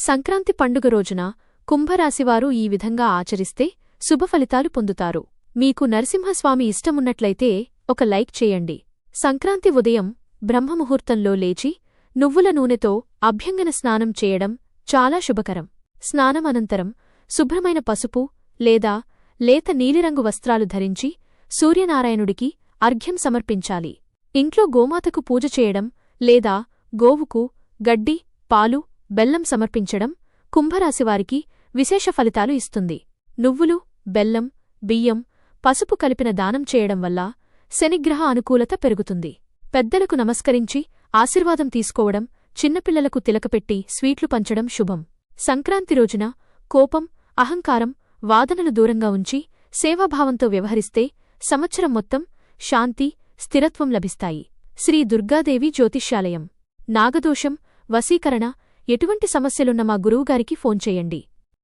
సంక్రాంతి పండుగ రోజున కుంభరాశివారు ఈ విధంగా ఆచరిస్తే శుభఫలితాలు పొందుతారు. మీకు నరసింహస్వామి ఇష్టమున్నట్లయితే ఒక లైక్ చేయండి. సంక్రాంతి ఉదయం బ్రహ్మముహూర్తంలో లేచి నువ్వుల నూనెతో అభ్యంగన స్నానం చేయడం చాలా శుభకరం. స్నానం అనంతరం శుభ్రమైన పసుపు లేదా లేత నీలిరంగు వస్త్రాలు ధరించి సూర్యనారాయణుడికి అర్ఘ్యం సమర్పించాలి. ఇంట్లో గోమాతకు పూజ చేయడం లేదా గోవుకు గడ్డి, పాలు, బెల్లం సమర్పించడం కుంభరాశివారికి విశేష ఫలితాలు ఇస్తుంది. నువ్వులు, బెల్లం, బియ్యం, పసుపు కలిపిన దానం చేయడం వల్ల శనిగ్రహ అనుకూలత పెరుగుతుంది. పెద్దలకు నమస్కరించి ఆశీర్వాదం తీసుకోవడం, చిన్నపిల్లలకు తిలకపెట్టి స్వీట్లు పంచడం శుభం. సంక్రాంతి రోజున కోపం, అహంకారం, వాదనలు దూరంగా ఉంచి సేవాభావంతో వ్యవహరిస్తే సంవత్సరం మొత్తం శాంతి, స్థిరత్వం లభిస్తాయి. శ్రీ దుర్గాదేవి జ్యోతిష్యాలయం. నాగదోషం, వశీకరణ, ఎటువంటి సమస్యలున్న మా గురువుగారికి ఫోన్ చేయండి.